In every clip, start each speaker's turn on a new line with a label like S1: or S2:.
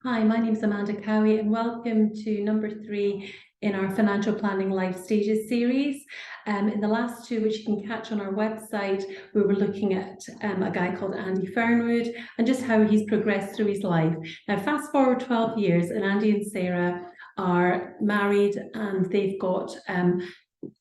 S1: Hi, my name is Amanda Cowie and welcome to number 3 in our Financial Planning Life Stages series. In the last two, which you can catch on our website, we were looking at a guy called Andy Fernwood and just how he's progressed through his life. Now, fast forward 12 years and Andy and Sarah are married and they've got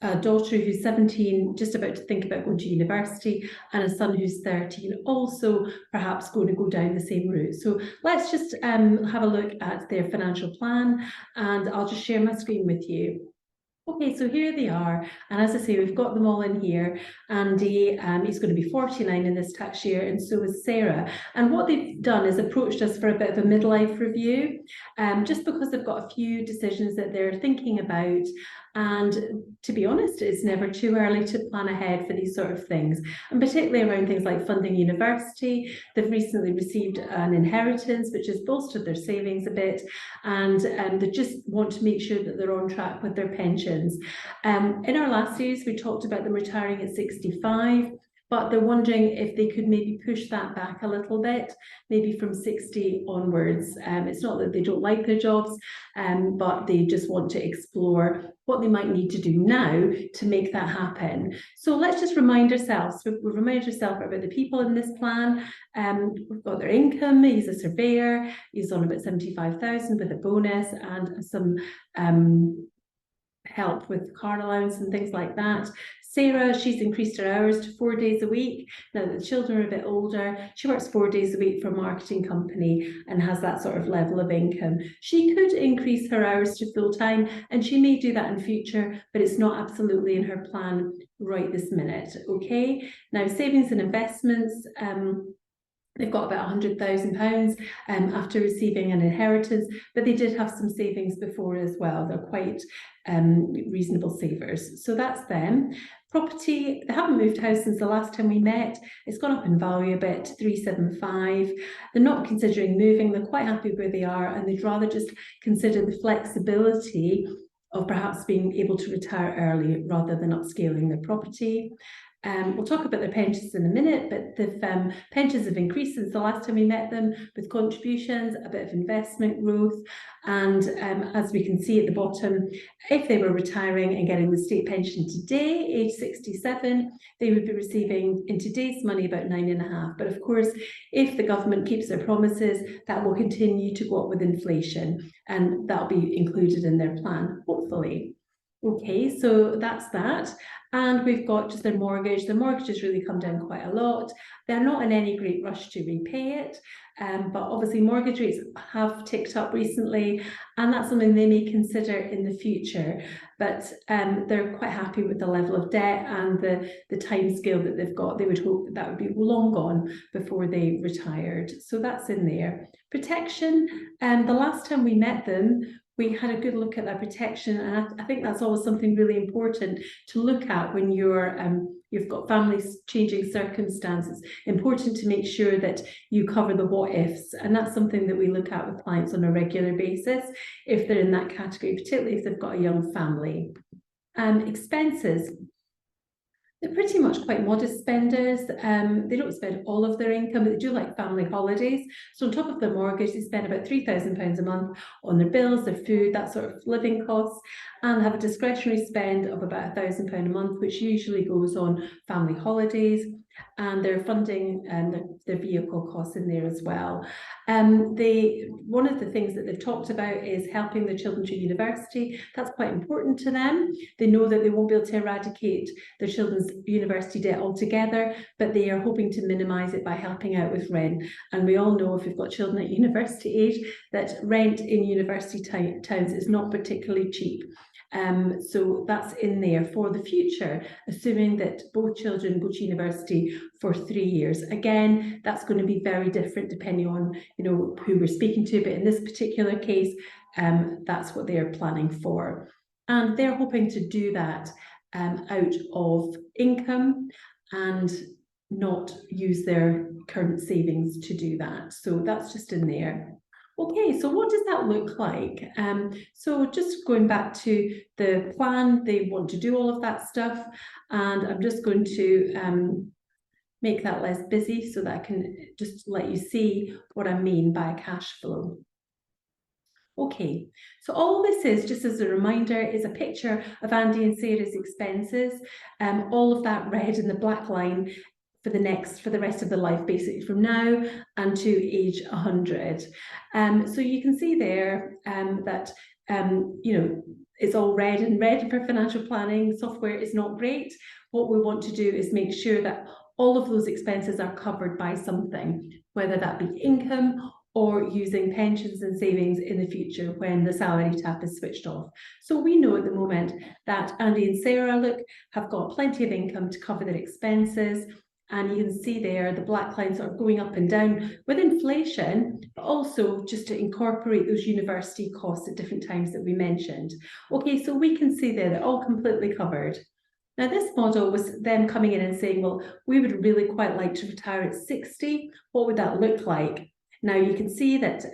S1: a daughter who's 17, just about to think about going to university, and a son who's 13, also perhaps going to go down the same route. So let's just have a look at their financial plan, and I'll just share my screen with you. Okay, so here they are, and as I say, we've got them all in here. Andy, he's going to be 49 in this tax year, and so is Sarah. And what they've done is approached us for a bit of a midlife review, just because they've got a few decisions that they're thinking about. And to be honest, it's never too early to plan ahead for these sort of things, and particularly around things like funding university. They've recently received an inheritance, which has bolstered their savings a bit, and they just want to make sure that they're on track with their pensions. In our last series, we talked about them retiring at 65, but they're wondering if they could maybe push that back a little bit, maybe from 60 onwards. It's not that they don't like their jobs, but they just want to explore what they might need to do now to make that happen. So let's just remind ourselves, we've reminded ourselves about the people in this plan. We've got their income. He's a surveyor. He's on about 75,000 with a bonus and some help with car allowance and things like that. Sarah, she's increased her hours to 4 days a week. Now that the children are a bit older, she works 4 days a week for a marketing company and has that sort of level of income. She could increase her hours to full-time, and she may do that in future, but it's not absolutely in her plan right this minute, okay? Now, savings and investments, they've got about £100,000 after receiving an inheritance, but they did have some savings before as well. They're quite reasonable savers. So that's them. Property, they haven't moved house since the last time we met. It's gone up in value a bit, 375. They're not considering moving. They're quite happy where they are, and they'd rather just consider the flexibility of perhaps being able to retire early rather than upscaling their property. We'll talk about their pensions in a minute, but the pensions have increased since the last time we met them, with contributions, a bit of investment growth, and as we can see at the bottom, if they were retiring and getting the state pension today, age 67, they would be receiving in today's money about 9.5. But of course, if the government keeps their promises, that will continue to go up with inflation, and that'll be included in their plan, hopefully. Okay, so that's that. And we've got just their mortgage. The mortgage has really come down quite a lot. They're not in any great rush to repay it, but obviously mortgage rates have ticked up recently, and that's something they may consider in the future. But they're quite happy with the level of debt and the time scale that they've got. They would hope that would be long gone before they retired. So that's in there. Protection, the last time we met them, we had a good look at that protection, and I think that's always something really important to look at when you've got families changing circumstances. Important to make sure that you cover the what ifs, and that's something that we look at with clients on a regular basis if they're in that category, particularly if they've got a young family. Expenses. They're pretty much quite modest spenders. They don't spend all of their income, but they do like family holidays. So on top of their mortgage, they spend about £3,000 a month on their bills, their food, that sort of living costs, and have a discretionary spend of about £1,000 a month, which usually goes on family holidays, and they're funding their vehicle costs in there as well. One of the things that they've talked about is helping their children through university. That's quite important to them. They know that they won't be able to eradicate their children's university debt altogether, but they are hoping to minimise it by helping out with rent. And we all know, if we've got children at university age, that rent in university towns is not particularly cheap. So that's in there for the future, assuming that both children go to university for 3 years. Again, that's going to be very different depending on who we're speaking to, but in this particular case, that's what they're planning for. And they're hoping to do that out of income and not use their current savings to do that. So that's just in there. Okay, so what does that look like? So just going back to the plan, they want to do all of that stuff, and I'm just going to make that less busy so that I can just let you see what I mean by cash flow. Okay, so all this is, just as a reminder, is a picture of Andy and Sarah's expenses, all of that red and the black line for the rest of their life, basically from now and to age 100. So you can see there that it's all red, and red for financial planning software is not great. What we want to do is make sure that all of those expenses are covered by something, whether that be income or using pensions and savings in the future when the salary tap is switched off. So we know at the moment that Andy and Sarah, have got plenty of income to cover their expenses. And you can see there the black lines are going up and down with inflation, but also just to incorporate those university costs at different times that we mentioned. Okay, so we can see there they're all completely covered. Now, this model was them coming in and saying, well, we would really quite like to retire at 60. What would that look like? Now, you can see that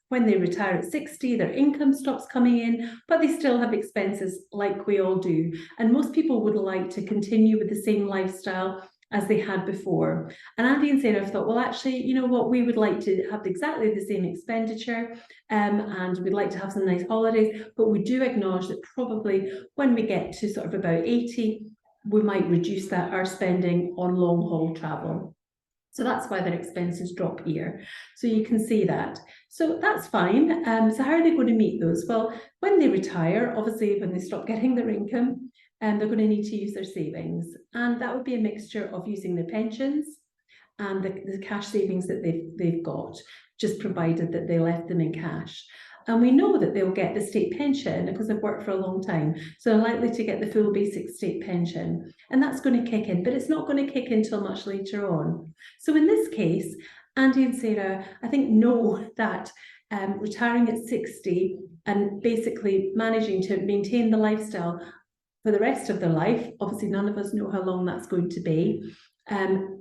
S1: when they retire at 60, their income stops coming in, but they still have expenses like we all do. And most people would like to continue with the same lifestyle as they had before. And Andy and Sarah thought, well, actually, you know what, we would like to have exactly the same expenditure and we'd like to have some nice holidays, but we do acknowledge that probably when we get to sort of about 80, we might reduce our spending on long haul travel. So that's why their expenses drop here. So you can see that. So that's fine. So how are they going to meet those? Well, when they retire, obviously when they stop getting their income, they're going to need to use their savings. And that would be a mixture of using their pensions and the cash savings that they've got, just provided that they left them in cash. And we know that they'll get the state pension because they've worked for a long time. So they're likely to get the full basic state pension. And that's going to kick in, but it's not going to kick in until much later on. So in this case, Andy and Sarah, I think, know that retiring at 60 and basically managing to maintain the lifestyle for the rest of their life, obviously none of us know how long that's going to be,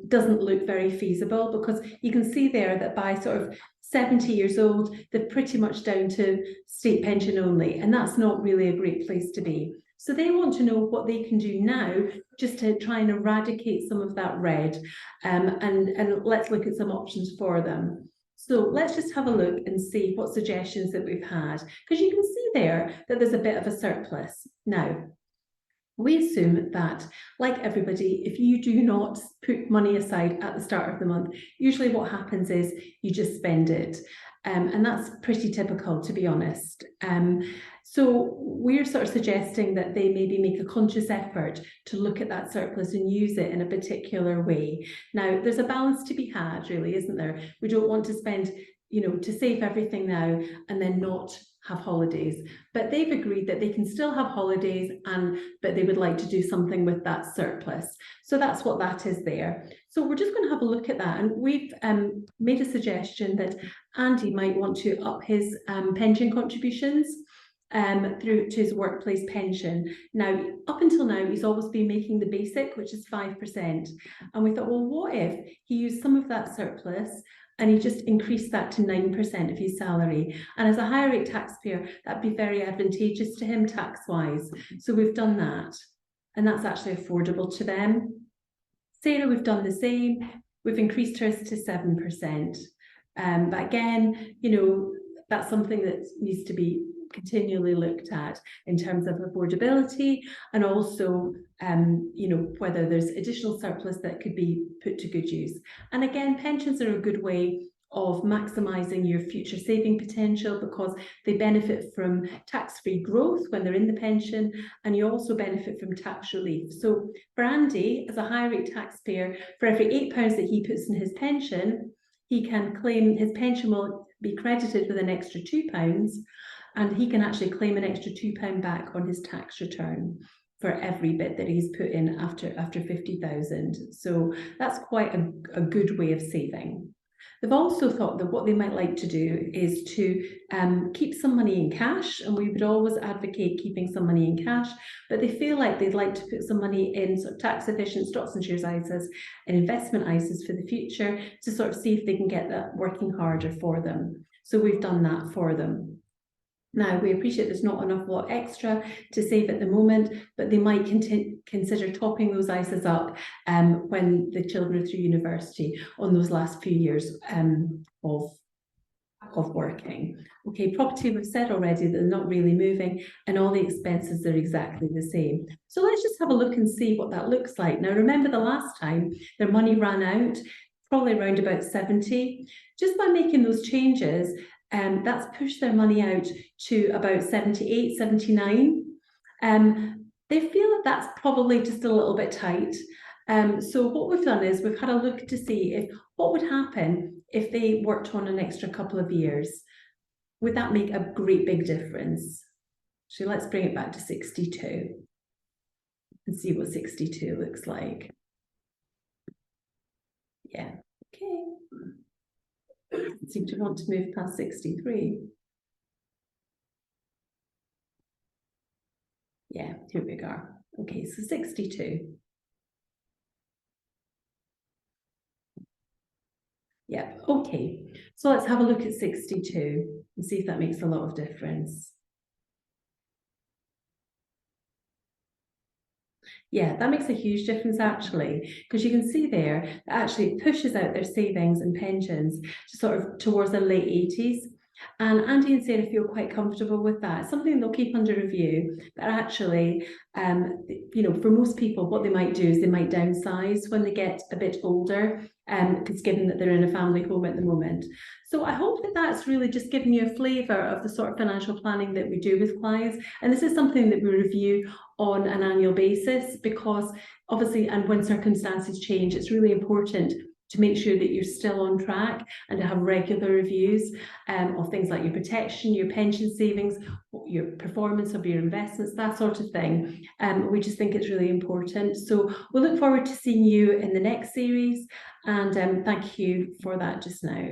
S1: doesn't look very feasible, because you can see there that by sort of 70 years old, they're pretty much down to state pension only, and that's not really a great place to be. So they want to know what they can do now just to try and eradicate some of that red, and let's look at some options for them. So let's just have a look and see what suggestions that we've had, because you can see there that there's a bit of a surplus. Now, we assume that, like everybody, if you do not put money aside at the start of the month, usually what happens is you just spend it. And that's pretty typical, to be honest. So we're sort of suggesting that they maybe make a conscious effort to look at that surplus and use it in a particular way. Now, there's a balance to be had, really, isn't there? We don't want to spend, to save everything now and then not have holidays, but they've agreed that they can still have holidays, but they would like to do something with that surplus. So that's what that is there. So we're just going to have a look at that, and we've made a suggestion that Andy might want to up his pension contributions through to his workplace pension. Now, up until now, he's always been making the basic, which is 5%. And we thought, well, what if he used some of that surplus and he just increased that to 9% of his salary? And as a higher rate taxpayer, that'd be very advantageous to him tax-wise. So we've done that, and that's actually affordable to them. Sarah, we've done the same. We've increased hers to 7%. But again, that's something that needs to be continually looked at in terms of affordability, and also whether there's additional surplus that could be put to good use. And again, pensions are a good way of maximising your future saving potential, because they benefit from tax-free growth when they're in the pension, and you also benefit from tax relief. So for Andy, as a high rate taxpayer, for every £8 that he puts in his pension, he can claim his pension will be credited with an extra £2, and he can actually claim an extra £2 back on his tax return for every bit that he's put in after 50,000. So that's quite a good way of saving. They've also thought that what they might like to do is to keep some money in cash, and we would always advocate keeping some money in cash, but they feel like they'd like to put some money in sort of tax efficient stocks and shares ISAs and investment ISAs for the future, to sort of see if they can get that working harder for them. So we've done that for them. Now, we appreciate there's not an awful lot extra to save at the moment, but they might consider topping those ISAs up when the children are through university on those last few years of of working. Okay, property, we've said already that they're not really moving, and all the expenses are exactly the same. So let's just have a look and see what that looks like. Now, remember the last time their money ran out, probably around about 70. Just by making those changes, that's pushed their money out to about 78, 79. They feel that that's probably just a little bit tight. So what we've done is we've had a look to see if what would happen if they worked on an extra couple of years. Would that make a great big difference? So let's bring it back to 62 and see what 62 looks like. Yeah, okay. Seem to want to move past 63. Yeah, here we go. Okay, so 62. Yeah, okay. So let's have a look at 62 and see if that makes a lot of difference. Yeah, that makes a huge difference actually, because you can see there that actually it pushes out their savings and pensions to sort of towards the late 80s. And Andy and Sarah feel quite comfortable with that. It's something they'll keep under review, but actually, you know, for most people, what they might do is they might downsize when they get a bit older, because given that they're in a family home at the moment. So I hope that that's really just given you a flavour of the sort of financial planning that we do with clients. And this is something that we review on an annual basis, because obviously, and when circumstances change, it's really important to make sure that you're still on track and to have regular reviews of things like your protection, your pension savings, your performance of your investments, that sort of thing. We just think it's really important. So we'll look forward to seeing you in the next series, and thank you for that just now.